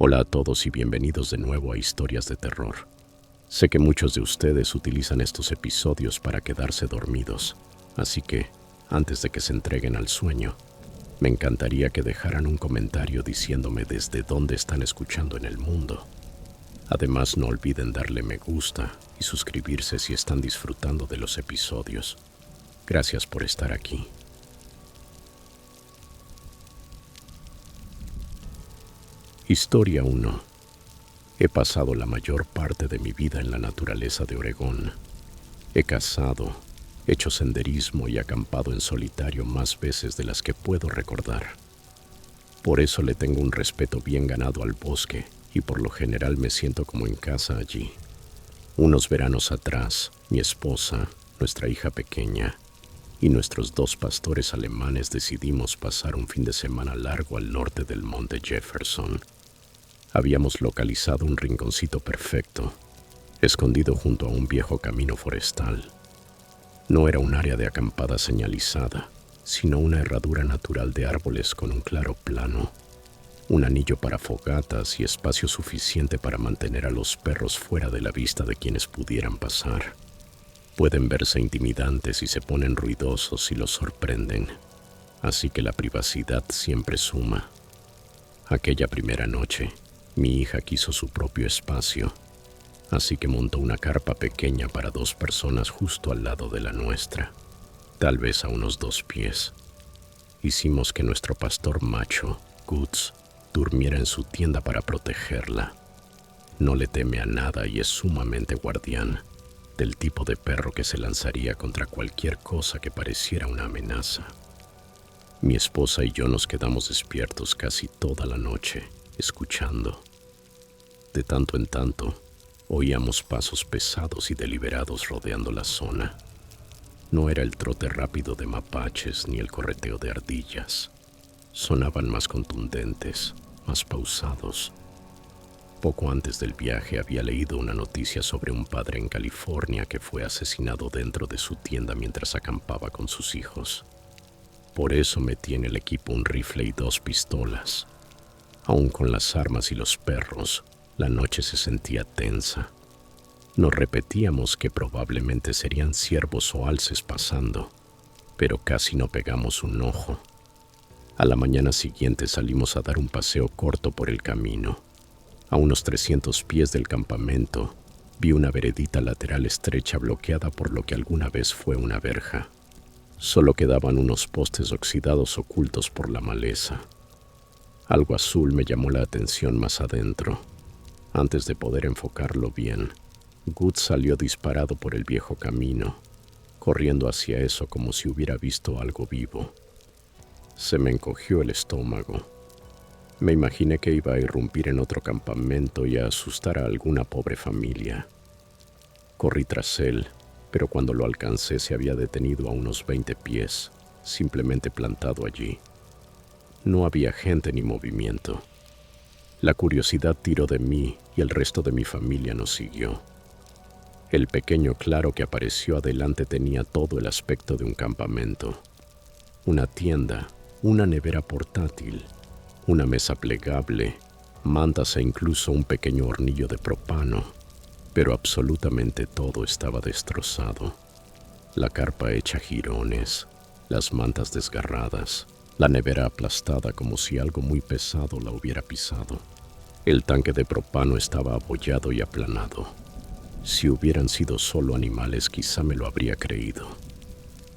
Hola a todos y bienvenidos de nuevo a Historias de Terror. Sé que muchos de ustedes utilizan estos episodios para quedarse dormidos, así que, antes de que se entreguen al sueño, me encantaría que dejaran un comentario diciéndome desde dónde están escuchando en el mundo. Además, no olviden darle me gusta y suscribirse si están disfrutando de los episodios. Gracias por estar aquí. Historia 1. He pasado la mayor parte de mi vida en la naturaleza de Oregón. He cazado, hecho senderismo y acampado en solitario más veces de las que puedo recordar. Por eso le tengo un respeto bien ganado al bosque y por lo general me siento como en casa allí. Unos veranos atrás, mi esposa, nuestra hija pequeña y nuestros 2 pastores alemanes decidimos pasar un fin de semana largo al norte del monte Jefferson. Habíamos localizado un rinconcito perfecto, escondido junto a un viejo camino forestal. No era un área de acampada señalizada, sino una herradura natural de árboles con un claro plano, un anillo para fogatas y espacio suficiente para mantener a los perros fuera de la vista de quienes pudieran pasar. Pueden verse intimidantes y se ponen ruidosos si los sorprenden, así que la privacidad siempre suma. Aquella primera noche, mi hija quiso su propio espacio, así que montó una carpa pequeña para 2 personas justo al lado de la nuestra, tal vez a unos 2 pies. Hicimos que nuestro pastor macho, Guts, durmiera en su tienda para protegerla. No le teme a nada y es sumamente guardián, del tipo de perro que se lanzaría contra cualquier cosa que pareciera una amenaza. Mi esposa y yo nos quedamos despiertos casi toda la noche, escuchando. De tanto en tanto, oíamos pasos pesados y deliberados rodeando la zona. No era el trote rápido de mapaches ni el correteo de ardillas. Sonaban más contundentes, más pausados. Poco antes del viaje había leído una noticia sobre un padre en California que fue asesinado dentro de su tienda mientras acampaba con sus hijos. Por eso metí en el equipo un rifle y 2 pistolas. Aún con las armas y los perros, la noche se sentía tensa. Nos repetíamos que probablemente serían ciervos o alces pasando, pero casi no pegamos un ojo. A la mañana siguiente salimos a dar un paseo corto por el camino. A unos 300 pies del campamento, vi una veredita lateral estrecha bloqueada por lo que alguna vez fue una verja. Solo quedaban unos postes oxidados ocultos por la maleza. Algo azul me llamó la atención más adentro. Antes de poder enfocarlo bien, Guts salió disparado por el viejo camino, corriendo hacia eso como si hubiera visto algo vivo. Se me encogió el estómago. Me imaginé que iba a irrumpir en otro campamento y a asustar a alguna pobre familia. Corrí tras él, pero cuando lo alcancé se había detenido a unos 20 pies, simplemente plantado allí. No había gente ni movimiento. La curiosidad tiró de mí y el resto de mi familia nos siguió. El pequeño claro que apareció adelante tenía todo el aspecto de un campamento. Una tienda, una nevera portátil, una mesa plegable, mantas e incluso un pequeño hornillo de propano, pero absolutamente todo estaba destrozado. La carpa hecha jirones, las mantas desgarradas, la nevera aplastada como si algo muy pesado la hubiera pisado. El tanque de propano estaba abollado y aplanado. Si hubieran sido solo animales, quizá me lo habría creído.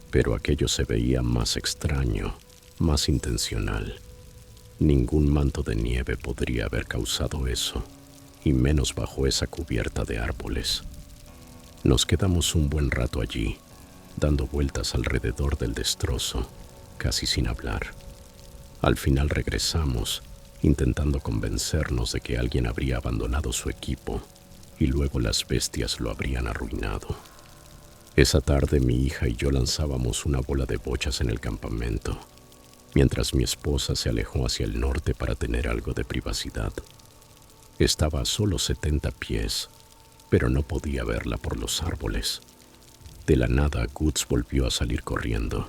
Pero aquello se veía más extraño, más intencional. Ningún manto de nieve podría haber causado eso, y menos bajo esa cubierta de árboles. Nos quedamos un buen rato allí, dando vueltas alrededor del destrozo, casi sin hablar. Al final regresamos, intentando convencernos de que alguien habría abandonado su equipo y luego las bestias lo habrían arruinado. Esa tarde mi hija y yo lanzábamos una bola de bochas en el campamento, mientras mi esposa se alejó hacia el norte para tener algo de privacidad. Estaba a solo 70 pies, pero no podía verla por los árboles. De la nada, Guts volvió a salir corriendo,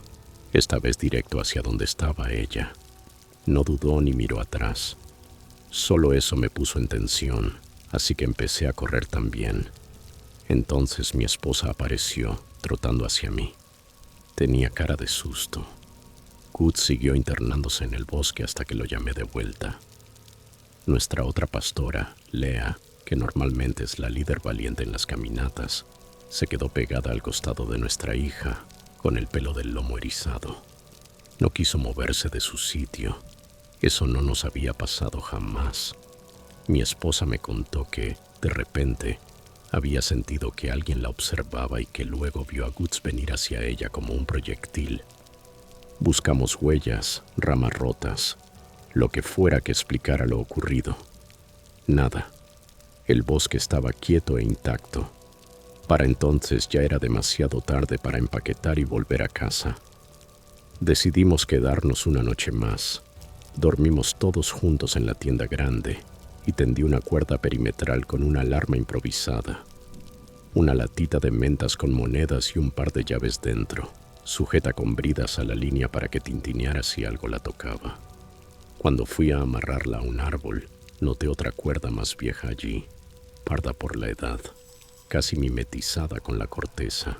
esta vez directo hacia donde estaba ella. No dudó ni miró atrás. Solo eso me puso en tensión, así que empecé a correr también. Entonces mi esposa apareció, trotando hacia mí. Tenía cara de susto. Kut siguió internándose en el bosque hasta que lo llamé de vuelta. Nuestra otra pastora, Lea, que normalmente es la líder valiente en las caminatas, se quedó pegada al costado de nuestra hija, con el pelo del lomo erizado. No quiso moverse de su sitio. Eso no nos había pasado jamás. Mi esposa me contó que, de repente, había sentido que alguien la observaba y que luego vio a Guts venir hacia ella como un proyectil. Buscamos huellas, ramas rotas, lo que fuera que explicara lo ocurrido. Nada. El bosque estaba quieto e intacto. Para entonces ya era demasiado tarde para empaquetar y volver a casa. Decidimos quedarnos una noche más. Dormimos todos juntos en la tienda grande y tendí una cuerda perimetral con una alarma improvisada. Una latita de mentas con monedas y un par de llaves dentro, sujeta con bridas a la línea para que tintineara si algo la tocaba. Cuando fui a amarrarla a un árbol, noté otra cuerda más vieja allí, parda por la edad, casi mimetizada con la corteza.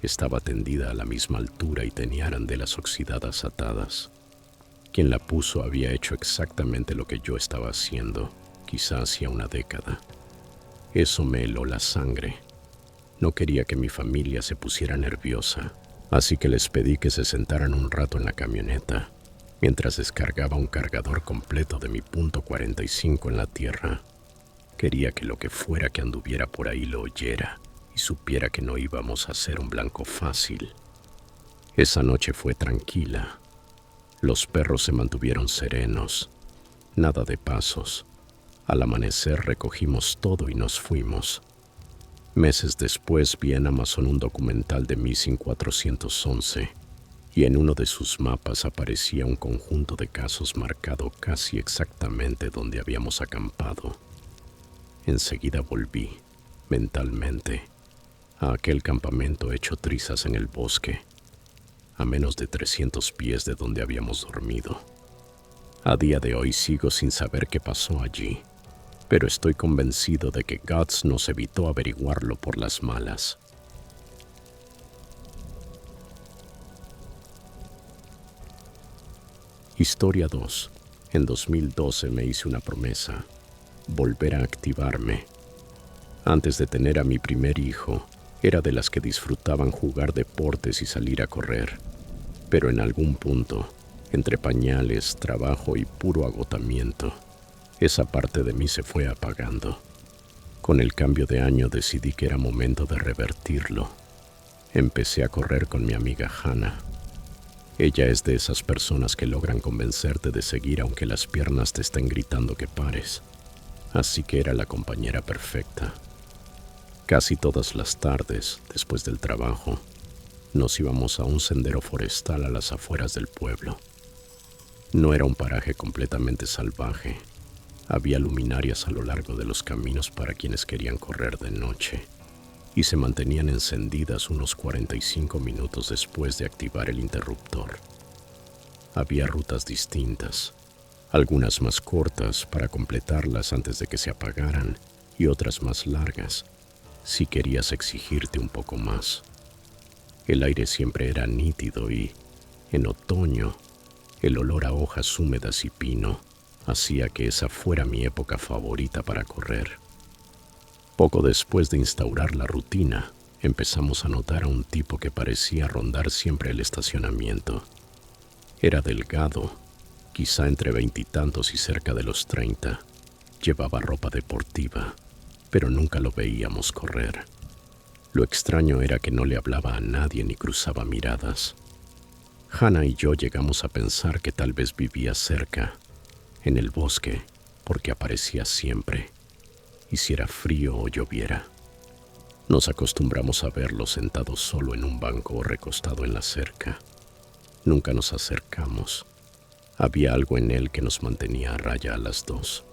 Estaba tendida a la misma altura y tenía arandelas oxidadas atadas. Quien la puso había hecho exactamente lo que yo estaba haciendo, quizá hacía una década. Eso me heló la sangre. No quería que mi familia se pusiera nerviosa, así que les pedí que se sentaran un rato en la camioneta, mientras descargaba un cargador completo de mi .45 en la tierra. Quería que lo que fuera que anduviera por ahí lo oyera y supiera que no íbamos a ser un blanco fácil. Esa noche fue tranquila. Los perros se mantuvieron serenos. Nada de pasos. Al amanecer recogimos todo y nos fuimos. Meses después vi en Amazon un documental de Missing 411 y en uno de sus mapas aparecía un conjunto de casos marcado casi exactamente donde habíamos acampado. Enseguida volví, mentalmente, a aquel campamento hecho trizas en el bosque, a menos de 300 pies de donde habíamos dormido. A día de hoy sigo sin saber qué pasó allí, pero estoy convencido de que Guts nos evitó averiguarlo por las malas. Historia 2. En 2012 me hice una promesa: volver a activarme. Antes de tener a mi primer hijo, era de las que disfrutaban jugar deportes y salir a correr. Pero en algún punto, entre pañales, trabajo y puro agotamiento, esa parte de mí se fue apagando. Con el cambio de año decidí que era momento de revertirlo. Empecé a correr con mi amiga Hannah. Ella es de esas personas que logran convencerte de seguir aunque las piernas te estén gritando que pares. Así que era la compañera perfecta. Casi todas las tardes, después del trabajo, nos íbamos a un sendero forestal a las afueras del pueblo. No era un paraje completamente salvaje. Había luminarias a lo largo de los caminos para quienes querían correr de noche, y se mantenían encendidas unos 45 minutos después de activar el interruptor. Había rutas distintas, algunas más cortas para completarlas antes de que se apagaran y otras más largas si querías exigirte un poco más. El aire siempre era nítido y, en otoño, el olor a hojas húmedas y pino hacía que esa fuera mi época favorita para correr. Poco después de instaurar la rutina, empezamos a notar a un tipo que parecía rondar siempre el estacionamiento. Era delgado, quizá entre 20 y tantos y cerca de los 30. Llevaba ropa deportiva, pero nunca lo veíamos correr. Lo extraño era que no le hablaba a nadie ni cruzaba miradas. Hannah y yo llegamos a pensar que tal vez vivía cerca, en el bosque, porque aparecía siempre, hiciera frío o lloviera. Nos acostumbramos a verlo sentado solo en un banco o recostado en la cerca. Nunca nos acercamos. Había algo en él que nos mantenía a raya a las dos.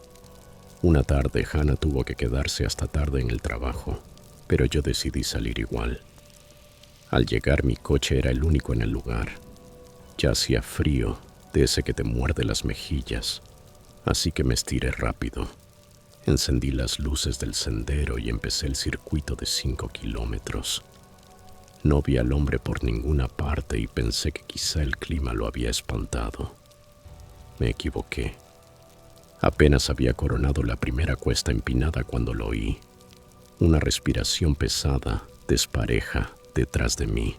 Una tarde Hannah tuvo que quedarse hasta tarde en el trabajo, pero yo decidí salir igual. Al llegar mi coche era el único en el lugar. Ya hacía frío, de ese que te muerde las mejillas. Así que me estiré rápido. Encendí las luces del sendero y empecé el circuito de 5 kilómetros. No vi al hombre por ninguna parte y pensé que quizá el clima lo había espantado. Me equivoqué. Apenas había coronado la primera cuesta empinada cuando lo oí. Una respiración pesada, despareja, detrás de mí.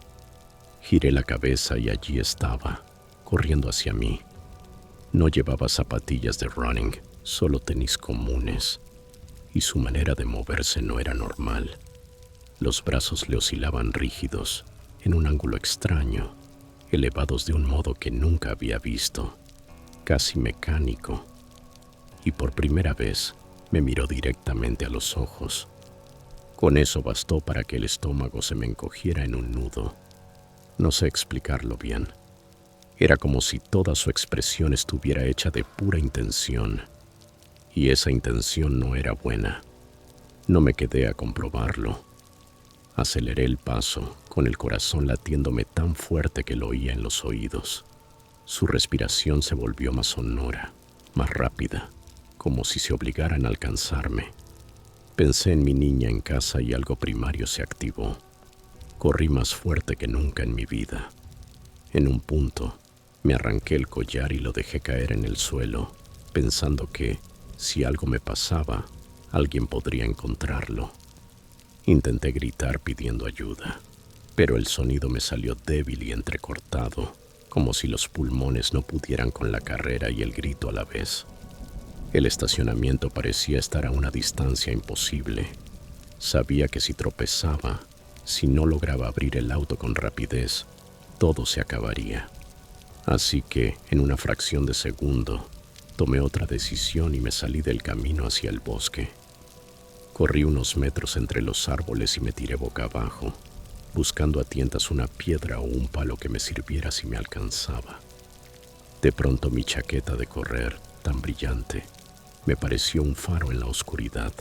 Giré la cabeza y allí estaba, corriendo hacia mí. No llevaba zapatillas de running, solo tenis comunes, y su manera de moverse no era normal. Los brazos le oscilaban rígidos, en un ángulo extraño, elevados de un modo que nunca había visto, casi mecánico. Y por primera vez me miró directamente a los ojos. Con eso bastó para que el estómago se me encogiera en un nudo. No sé explicarlo bien. Era como si toda su expresión estuviera hecha de pura intención. Y esa intención no era buena. No me quedé a comprobarlo. Aceleré el paso, con el corazón latiéndome tan fuerte que lo oía en los oídos. Su respiración se volvió más sonora, más rápida, como si se obligaran a alcanzarme. Pensé en mi niña en casa y algo primario se activó. Corrí más fuerte que nunca en mi vida. En un punto, me arranqué el collar y lo dejé caer en el suelo, pensando que, si algo me pasaba, alguien podría encontrarlo. Intenté gritar pidiendo ayuda, pero el sonido me salió débil y entrecortado, como si los pulmones no pudieran con la carrera y el grito a la vez. El estacionamiento parecía estar a una distancia imposible. Sabía que si tropezaba, si no lograba abrir el auto con rapidez, todo se acabaría. Así que, en una fracción de segundo, tomé otra decisión y me salí del camino hacia el bosque. Corrí unos metros entre los árboles y me tiré boca abajo, buscando a tientas una piedra o un palo que me sirviera si me alcanzaba. De pronto mi chaqueta de correr, tan brillante, me pareció un faro en la oscuridad.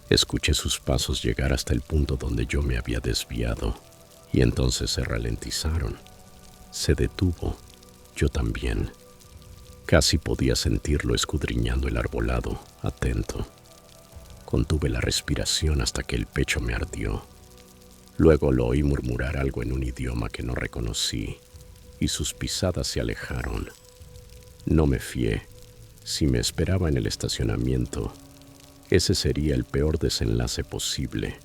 Escuché sus pasos llegar hasta el punto donde yo me había desviado, y entonces se ralentizaron. Se detuvo, yo también. Casi podía sentirlo escudriñando el arbolado, atento. Contuve la respiración hasta que el pecho me ardió. Luego lo oí murmurar algo en un idioma que no reconocí, y sus pisadas se alejaron. No me fié. Si me esperaba en el estacionamiento, ese sería el peor desenlace posible.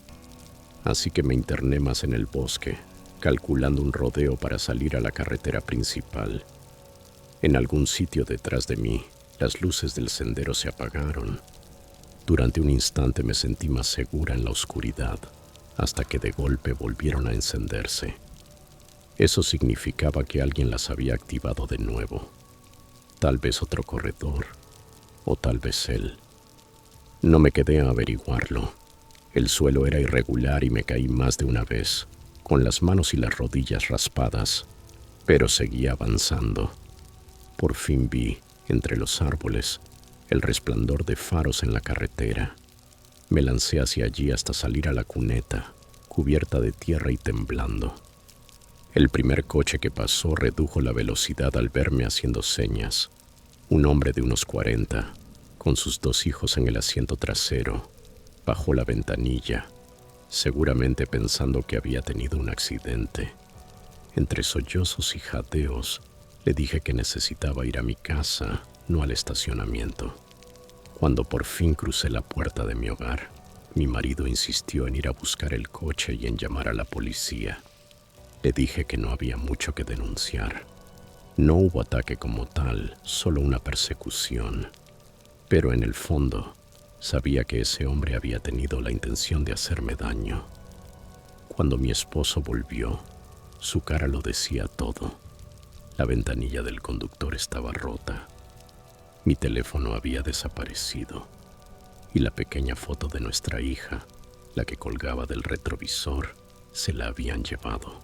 Así que me interné más en el bosque, calculando un rodeo para salir a la carretera principal. En algún sitio detrás de mí, las luces del sendero se apagaron. Durante un instante me sentí más segura en la oscuridad, hasta que de golpe volvieron a encenderse. Eso significaba que alguien las había activado de nuevo. Tal vez otro corredor, o tal vez él. No me quedé a averiguarlo. El suelo era irregular y me caí más de una vez, con las manos y las rodillas raspadas, pero seguía avanzando. Por fin vi, entre los árboles, el resplandor de faros en la carretera. Me lancé hacia allí hasta salir a la cuneta, cubierta de tierra y temblando. El primer coche que pasó redujo la velocidad al verme haciendo señas. Un hombre de unos 40, con sus 2 hijos en el asiento trasero, bajó la ventanilla, seguramente pensando que había tenido un accidente. Entre sollozos y jadeos, le dije que necesitaba ir a mi casa, no al estacionamiento. Cuando por fin crucé la puerta de mi hogar, mi marido insistió en ir a buscar el coche y en llamar a la policía. Le dije que no había mucho que denunciar. No hubo ataque como tal, solo una persecución. Pero en el fondo, sabía que ese hombre había tenido la intención de hacerme daño. Cuando mi esposo volvió, su cara lo decía todo. La ventanilla del conductor estaba rota. Mi teléfono había desaparecido. Y la pequeña foto de nuestra hija, la que colgaba del retrovisor, se la habían llevado.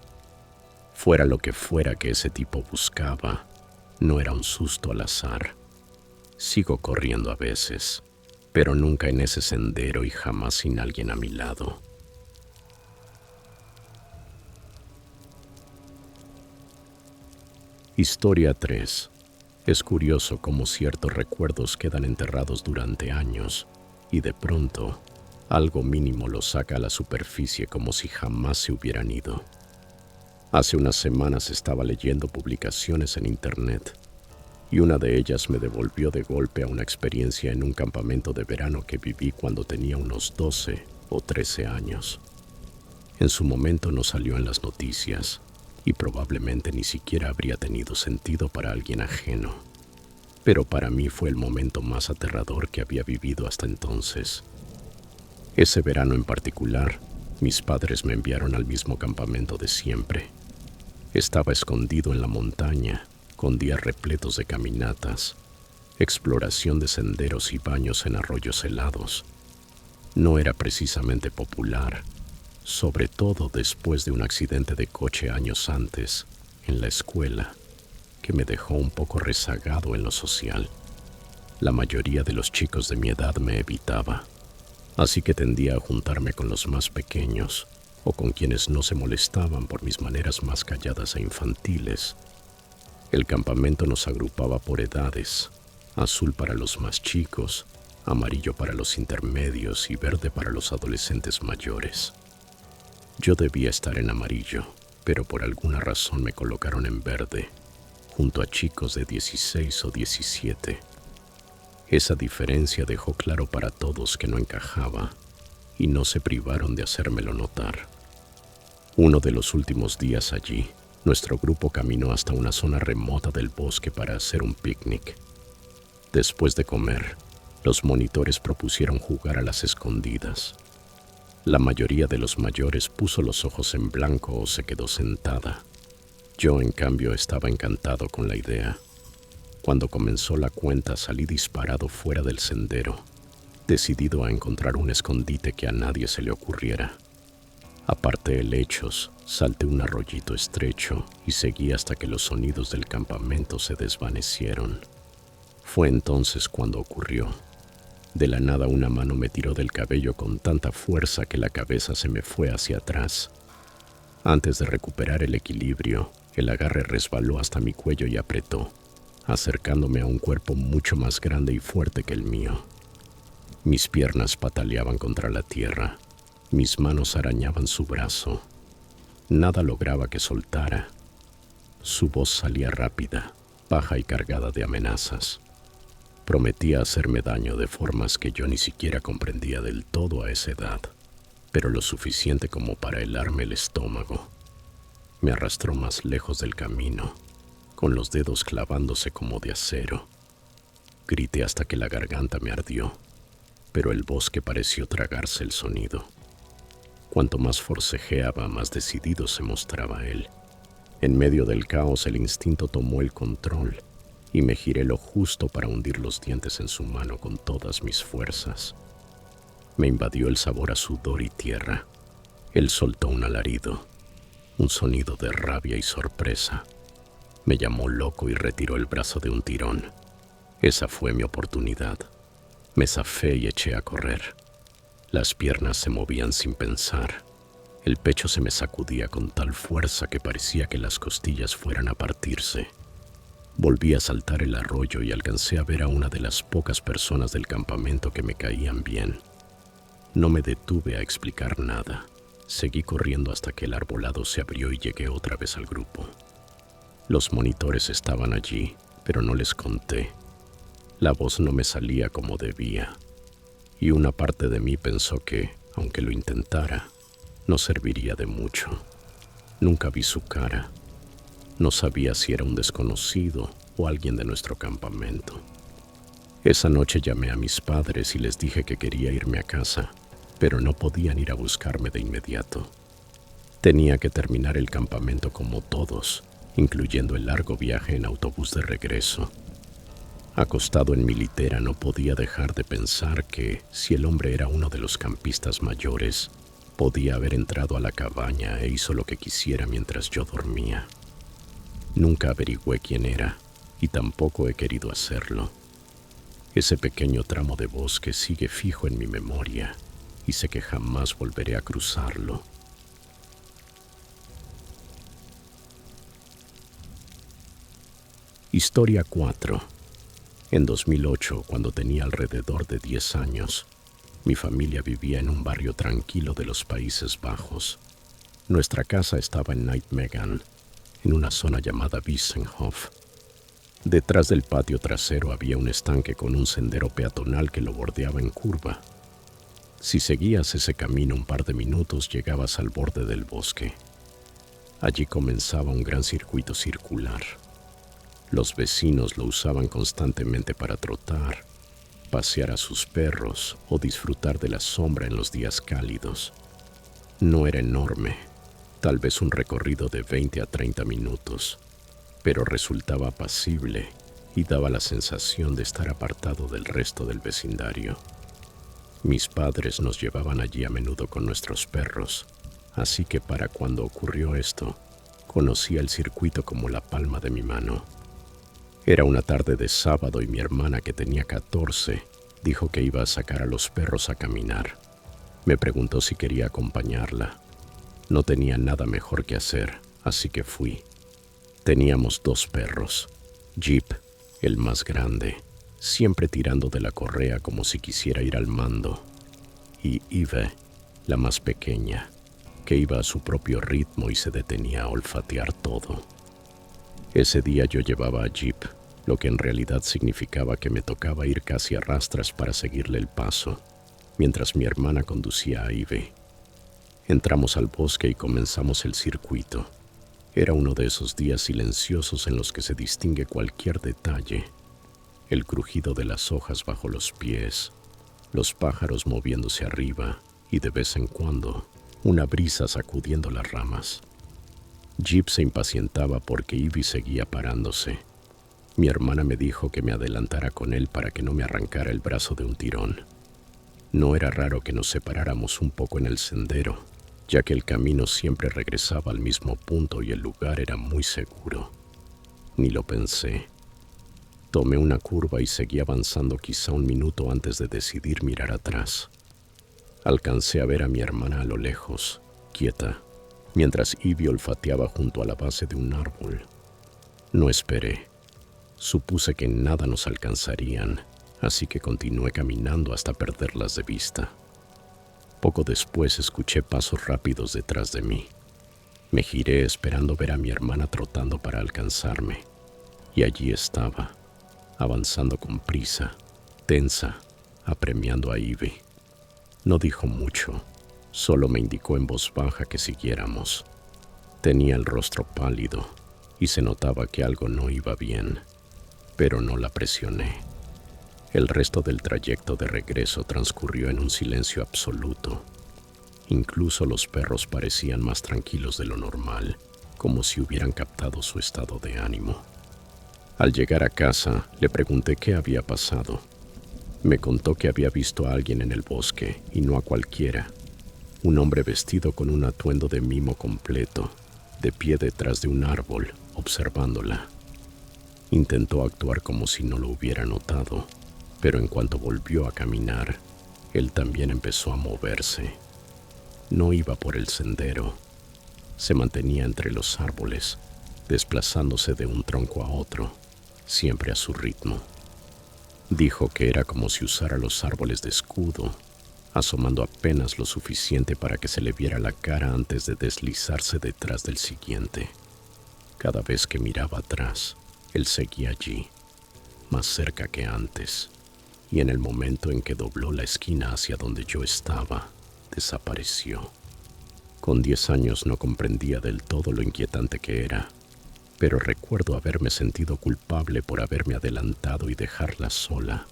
Fuera lo que fuera que ese tipo buscaba, no era un susto al azar. Sigo corriendo a veces, pero nunca en ese sendero y jamás sin alguien a mi lado. Historia 3. Es curioso cómo ciertos recuerdos quedan enterrados durante años y de pronto algo mínimo los saca a la superficie como si jamás se hubieran ido. Hace unas semanas estaba leyendo publicaciones en internet y una de ellas me devolvió de golpe a una experiencia en un campamento de verano que viví cuando tenía unos 12 o 13 años. En su momento no salió en las noticias y probablemente ni siquiera habría tenido sentido para alguien ajeno. Pero para mí fue el momento más aterrador que había vivido hasta entonces. Ese verano en particular, mis padres me enviaron al mismo campamento de siempre. Estaba escondido en la montaña, con días repletos de caminatas, exploración de senderos y baños en arroyos helados. No era precisamente popular, sobre todo después de un accidente de coche años antes, en la escuela, que me dejó un poco rezagado en lo social. La mayoría de los chicos de mi edad me evitaba, así que tendía a juntarme con los más pequeños o con quienes no se molestaban por mis maneras más calladas e infantiles. El campamento nos agrupaba por edades: azul para los más chicos, amarillo para los intermedios y verde para los adolescentes mayores. Yo debía estar en amarillo, pero por alguna razón me colocaron en verde, junto a chicos de 16 o 17. Esa diferencia dejó claro para todos que no encajaba, y no se privaron de hacérmelo notar. Uno de los últimos días allí, nuestro grupo caminó hasta una zona remota del bosque para hacer un picnic. Después de comer, los monitores propusieron jugar a las escondidas. La mayoría de los mayores puso los ojos en blanco o se quedó sentada. Yo, en cambio, estaba encantado con la idea. Cuando comenzó la cuenta, salí disparado fuera del sendero, decidido a encontrar un escondite que a nadie se le ocurriera. Aparté helechos, salté un arroyito estrecho y seguí hasta que los sonidos del campamento se desvanecieron. Fue entonces cuando ocurrió. De la nada una mano me tiró del cabello con tanta fuerza que la cabeza se me fue hacia atrás. Antes de recuperar el equilibrio, el agarre resbaló hasta mi cuello y apretó, acercándome a un cuerpo mucho más grande y fuerte que el mío. Mis piernas pataleaban contra la tierra, mis manos arañaban su brazo. Nada lograba que soltara. Su voz salía rápida, baja y cargada de amenazas. Prometía hacerme daño de formas que yo ni siquiera comprendía del todo a esa edad, pero lo suficiente como para helarme el estómago. Me arrastró más lejos del camino, con los dedos clavándose como de acero. Grité hasta que la garganta me ardió, pero el bosque pareció tragarse el sonido. Cuanto más forcejeaba, más decidido se mostraba él. En medio del caos, el instinto tomó el control y me giré lo justo para hundir los dientes en su mano con todas mis fuerzas. Me invadió el sabor a sudor y tierra. Él soltó un alarido, un sonido de rabia y sorpresa. Me llamó loco y retiró el brazo de un tirón. Esa fue mi oportunidad. Me zafé y eché a correr. Las piernas se movían sin pensar. El pecho se me sacudía con tal fuerza que parecía que las costillas fueran a partirse. Volví a saltar el arroyo y alcancé a ver a una de las pocas personas del campamento que me caían bien. No me detuve a explicar nada. Seguí corriendo hasta que el arbolado se abrió y llegué otra vez al grupo. Los monitores estaban allí, pero no les conté. La voz no me salía como debía, y una parte de mí pensó que, aunque lo intentara, no serviría de mucho. Nunca vi su cara. No sabía si era un desconocido o alguien de nuestro campamento. Esa noche llamé a mis padres y les dije que quería irme a casa, pero no podían ir a buscarme de inmediato. Tenía que terminar el campamento como todos, incluyendo el largo viaje en autobús de regreso. Acostado en mi litera, no podía dejar de pensar que, si el hombre era uno de los campistas mayores, podía haber entrado a la cabaña e hizo lo que quisiera mientras yo dormía. Nunca averigüé quién era, y tampoco he querido hacerlo. Ese pequeño tramo de bosque sigue fijo en mi memoria, y sé que jamás volveré a cruzarlo. Historia 4. En 2008, cuando tenía alrededor de 10 años, mi familia vivía en un barrio tranquilo de los Países Bajos. Nuestra casa estaba en Nijmegen, en una zona llamada Wissenhof. Detrás del patio trasero había un estanque con un sendero peatonal que lo bordeaba en curva. Si seguías ese camino un par de minutos, llegabas al borde del bosque. Allí comenzaba un gran circuito circular. Los vecinos lo usaban constantemente para trotar, pasear a sus perros o disfrutar de la sombra en los días cálidos. No era enorme, tal vez un recorrido de 20 a 30 minutos, pero resultaba apacible y daba la sensación de estar apartado del resto del vecindario. Mis padres nos llevaban allí a menudo con nuestros perros, así que para cuando ocurrió esto, conocía el circuito como la palma de mi mano. Era una tarde de sábado y mi hermana, que tenía 14, dijo que iba a sacar a los perros a caminar. Me preguntó si quería acompañarla. No tenía nada mejor que hacer, así que fui. Teníamos 2 perros. Jeep, el más grande, siempre tirando de la correa como si quisiera ir al mando, y Eve, la más pequeña, que iba a su propio ritmo y se detenía a olfatear todo. Ese día yo llevaba a Jeep, lo que en realidad significaba que me tocaba ir casi a rastras para seguirle el paso, mientras mi hermana conducía a Eve. Entramos al bosque y comenzamos el circuito. Era uno de esos días silenciosos en los que se distingue cualquier detalle: el crujido de las hojas bajo los pies, los pájaros moviéndose arriba y de vez en cuando una brisa sacudiendo las ramas. Jeep se impacientaba porque Ivy seguía parándose. Mi hermana me dijo que me adelantara con él para que no me arrancara el brazo de un tirón. No era raro que nos separáramos un poco en el sendero, ya que el camino siempre regresaba al mismo punto y el lugar era muy seguro. Ni lo pensé. Tomé una curva y seguí avanzando quizá un minuto antes de decidir mirar atrás. Alcancé a ver a mi hermana a lo lejos, quieta, mientras Ivy olfateaba junto a la base de un árbol. No esperé. Supuse que en nada nos alcanzarían, así que continué caminando hasta perderlas de vista. Poco después escuché pasos rápidos detrás de mí. Me giré esperando ver a mi hermana trotando para alcanzarme, y allí estaba, avanzando con prisa, tensa, apremiando a Ivy. No dijo mucho, solo me indicó en voz baja que siguiéramos. Tenía el rostro pálido y se notaba que algo no iba bien, pero no la presioné. El resto del trayecto de regreso transcurrió en un silencio absoluto. Incluso los perros parecían más tranquilos de lo normal, como si hubieran captado su estado de ánimo. Al llegar a casa, le pregunté qué había pasado. Me contó que había visto a alguien en el bosque, y no a cualquiera. Un hombre vestido con un atuendo de mimo completo, de pie detrás de un árbol, observándola. Intentó actuar como si no lo hubiera notado, pero en cuanto volvió a caminar, él también empezó a moverse. No iba por el sendero. Se mantenía entre los árboles, desplazándose de un tronco a otro, siempre a su ritmo. Dijo que era como si usara los árboles de escudo, asomando apenas lo suficiente para que se le viera la cara antes de deslizarse detrás del siguiente. Cada vez que miraba atrás, él seguía allí, más cerca que antes, y en el momento en que dobló la esquina hacia donde yo estaba, desapareció. Con 10 años no comprendía del todo lo inquietante que era, pero recuerdo haberme sentido culpable por haberme adelantado y dejarla sola,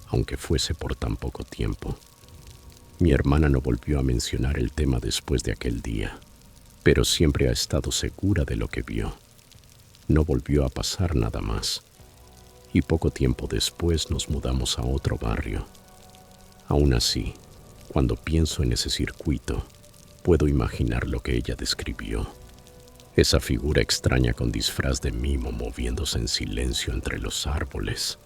aunque fuese por tan poco tiempo. Mi hermana no volvió a mencionar el tema después de aquel día, pero siempre ha estado segura de lo que vio. No volvió a pasar nada más, y poco tiempo después nos mudamos a otro barrio. Aún así, cuando pienso en ese circuito, puedo imaginar lo que ella describió. Esa figura extraña con disfraz de mimo moviéndose en silencio entre los árboles,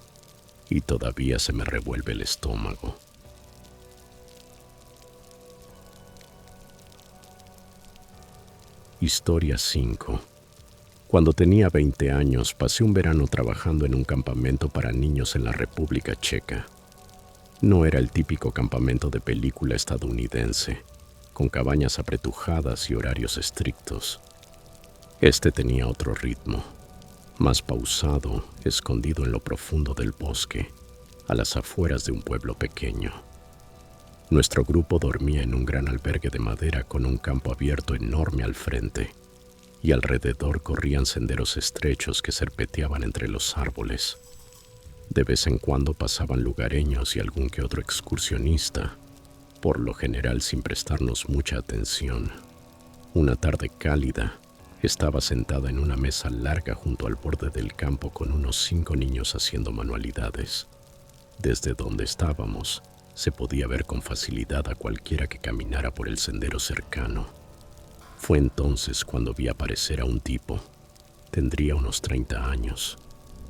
y todavía se me revuelve el estómago. Historia 5. Cuando tenía 20 años, pasé un verano trabajando en un campamento para niños en la República Checa. No era el típico campamento de película estadounidense, con cabañas apretujadas y horarios estrictos. Este tenía otro ritmo, más pausado, escondido en lo profundo del bosque, a las afueras de un pueblo pequeño. Nuestro grupo dormía en un gran albergue de madera con un campo abierto enorme al frente, y alrededor corrían senderos estrechos que serpenteaban entre los árboles. De vez en cuando pasaban lugareños y algún que otro excursionista, por lo general sin prestarnos mucha atención. Una tarde cálida, estaba sentada en una mesa larga junto al borde del campo con unos 5 niños haciendo manualidades. Desde donde estábamos, se podía ver con facilidad a cualquiera que caminara por el sendero cercano. Fue entonces cuando vi aparecer a un tipo. Tendría unos 30 años,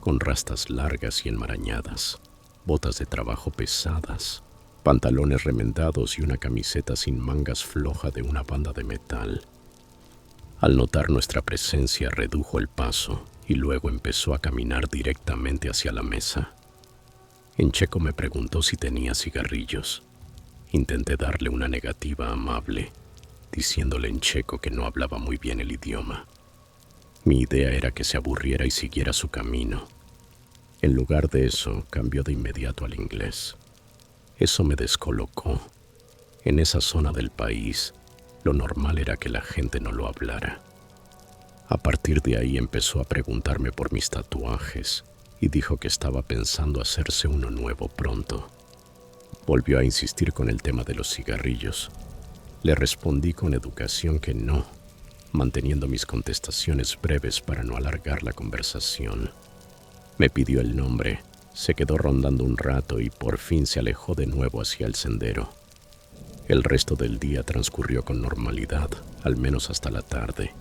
con rastas largas y enmarañadas, botas de trabajo pesadas, pantalones remendados y una camiseta sin mangas floja de una banda de metal. Al notar nuestra presencia, redujo el paso y luego empezó a caminar directamente hacia la mesa. En checo me preguntó si tenía cigarrillos. Intenté darle una negativa amable, diciéndole en checo que no hablaba muy bien el idioma. Mi idea era que se aburriera y siguiera su camino. En lugar de eso, cambió de inmediato al inglés. Eso me descolocó. En esa zona del país, lo normal era que la gente no lo hablara. A partir de ahí empezó a preguntarme por mis tatuajes y dijo que estaba pensando hacerse uno nuevo pronto. Volvió a insistir con el tema de los cigarrillos. Le respondí con educación que no, manteniendo mis contestaciones breves para no alargar la conversación. Me pidió el nombre, se quedó rondando un rato y por fin se alejó de nuevo hacia el sendero. El resto del día transcurrió con normalidad, al menos hasta la tarde.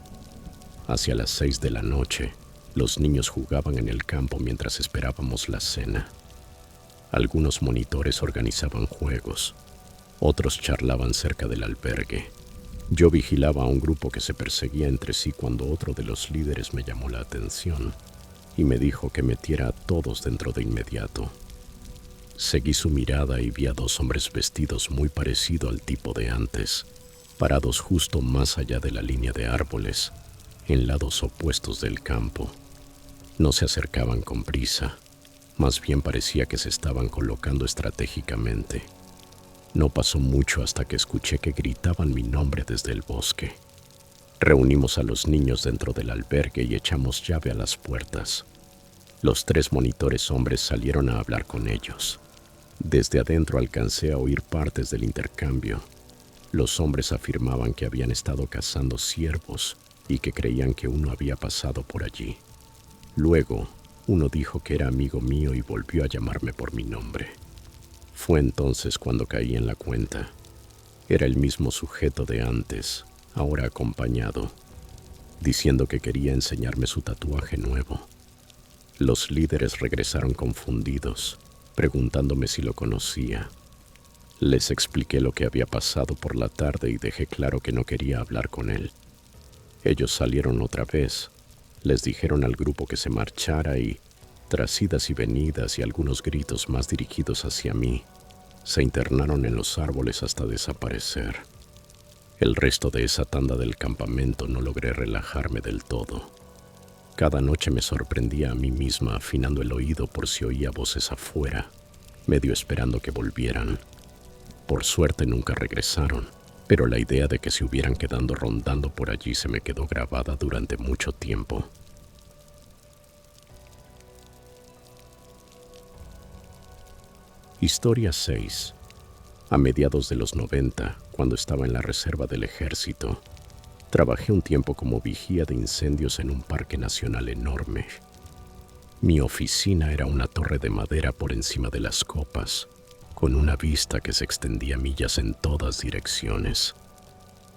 Hacia las 6 de la noche, los niños jugaban en el campo mientras esperábamos la cena. Algunos monitores organizaban juegos, otros charlaban cerca del albergue. Yo vigilaba a un grupo que se perseguía entre sí cuando otro de los líderes me llamó la atención y me dijo que metiera a todos dentro de inmediato. Seguí su mirada y vi a 2 hombres vestidos muy parecido al tipo de antes, parados justo más allá de la línea de árboles, en lados opuestos del campo. No se acercaban con prisa, más bien parecía que se estaban colocando estratégicamente. No pasó mucho hasta que escuché que gritaban mi nombre desde el bosque. Reunimos a los niños dentro del albergue y echamos llave a las puertas. Los 3 monitores hombres salieron a hablar con ellos. Desde adentro alcancé a oír partes del intercambio. Los hombres afirmaban que habían estado cazando ciervos y que creían que uno había pasado por allí. Luego, uno dijo que era amigo mío y volvió a llamarme por mi nombre. Fue entonces cuando caí en la cuenta. Era el mismo sujeto de antes, ahora acompañado, diciendo que quería enseñarme su tatuaje nuevo. Los líderes regresaron confundidos, preguntándome si lo conocía. Les expliqué lo que había pasado por la tarde y dejé claro que no quería hablar con él. Ellos salieron otra vez, les dijeron al grupo que se marchara y, tras idas y venidas y algunos gritos más dirigidos hacia mí, se internaron en los árboles hasta desaparecer. El resto de esa tanda del campamento no logré relajarme del todo. Cada noche me sorprendía a mí misma afinando el oído por si oía voces afuera, medio esperando que volvieran. Por suerte nunca regresaron, pero la idea de que se hubieran quedado rondando por allí se me quedó grabada durante mucho tiempo. Historia 6. A mediados de los 90, cuando estaba en la reserva del ejército, trabajé un tiempo como vigía de incendios en un parque nacional enorme. Mi oficina era una torre de madera por encima de las copas, con una vista que se extendía millas en todas direcciones.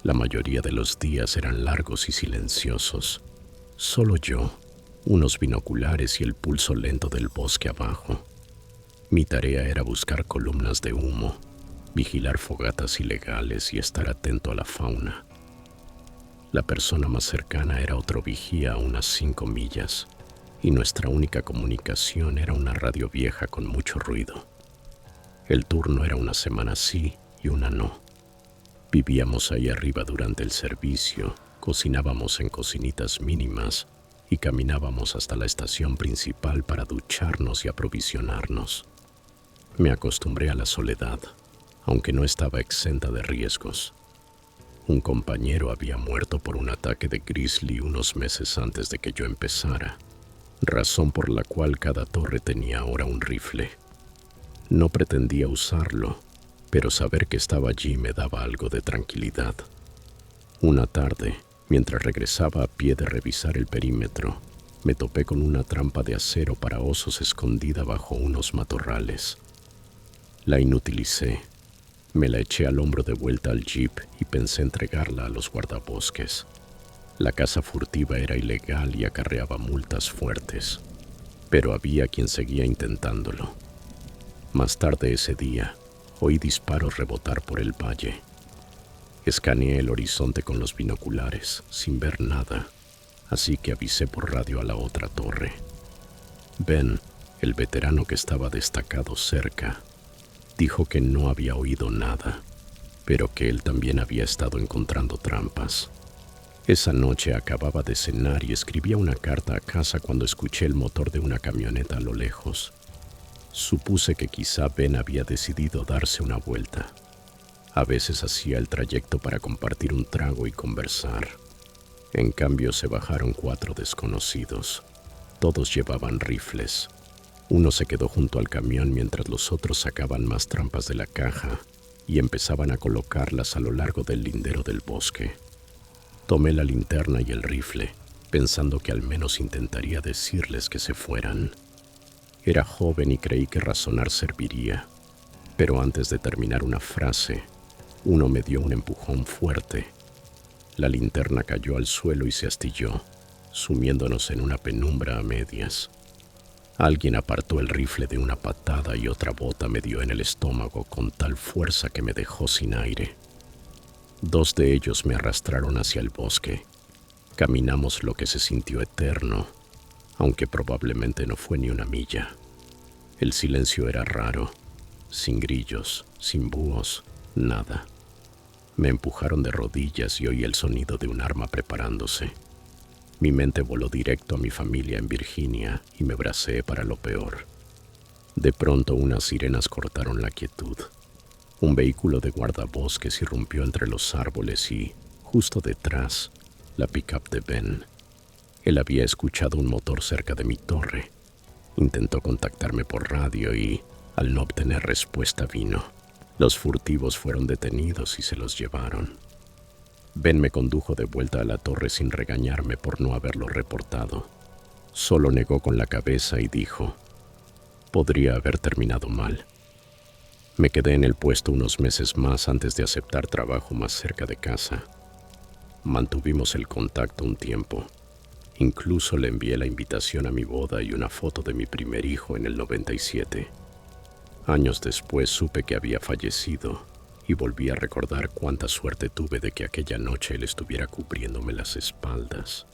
La mayoría de los días eran largos y silenciosos. Solo yo, unos binoculares y el pulso lento del bosque abajo. Mi tarea era buscar columnas de humo, vigilar fogatas ilegales y estar atento a la fauna. La persona más cercana era otro vigía a unas 5 millas, y nuestra única comunicación era una radio vieja con mucho ruido. El turno era una semana sí y una no. Vivíamos ahí arriba durante el servicio, cocinábamos en cocinitas mínimas y caminábamos hasta la estación principal para ducharnos y aprovisionarnos. Me acostumbré a la soledad, aunque no estaba exenta de riesgos. Un compañero había muerto por un ataque de grizzly unos meses antes de que yo empezara, razón por la cual cada torre tenía ahora un rifle. No pretendía usarlo, pero saber que estaba allí me daba algo de tranquilidad. Una tarde, mientras regresaba a pie de revisar el perímetro, me topé con una trampa de acero para osos escondida bajo unos matorrales. La inutilicé, me la eché al hombro de vuelta al jeep y pensé entregarla a los guardabosques. La caza furtiva era ilegal y acarreaba multas fuertes, pero había quien seguía intentándolo. Más tarde ese día, oí disparos rebotar por el valle. Escaneé el horizonte con los binoculares, sin ver nada, así que avisé por radio a la otra torre. Ben, el veterano que estaba destacado cerca, dijo que no había oído nada, pero que él también había estado encontrando trampas. Esa noche acababa de cenar y escribía una carta a casa cuando escuché el motor de una camioneta a lo lejos. Supuse que quizá Ben había decidido darse una vuelta. A veces hacía el trayecto para compartir un trago y conversar. En cambio se bajaron 4 desconocidos. Todos llevaban rifles. Uno se quedó junto al camión mientras los otros sacaban más trampas de la caja y empezaban a colocarlas a lo largo del lindero del bosque. Tomé la linterna y el rifle, pensando que al menos intentaría decirles que se fueran. Era joven y creí que razonar serviría, pero antes de terminar una frase, uno me dio un empujón fuerte. La linterna cayó al suelo y se astilló, sumiéndonos en una penumbra a medias. Alguien apartó el rifle de una patada y otra bota me dio en el estómago con tal fuerza que me dejó sin aire. 2 de ellos me arrastraron hacia el bosque. Caminamos lo que se sintió eterno, aunque probablemente no fue ni una milla. El silencio era raro, sin grillos, sin búhos, nada. Me empujaron de rodillas y oí el sonido de un arma preparándose. Mi mente voló directo a mi familia en Virginia y me bracé para lo peor. De pronto unas sirenas cortaron la quietud. Un vehículo de guardabosques irrumpió entre los árboles y, justo detrás, la pickup de Ben. Él había escuchado un motor cerca de mi torre. Intentó contactarme por radio y, al no obtener respuesta, vino. Los furtivos fueron detenidos y se los llevaron. Ben me condujo de vuelta a la torre sin regañarme por no haberlo reportado. Solo negó con la cabeza y dijo, podría haber terminado mal. Me quedé en el puesto unos meses más antes de aceptar trabajo más cerca de casa. Mantuvimos el contacto un tiempo. Incluso le envié la invitación a mi boda y una foto de mi primer hijo en el 97. Años después supe que había fallecido y volví a recordar cuánta suerte tuve de que aquella noche él estuviera cubriéndome las espaldas.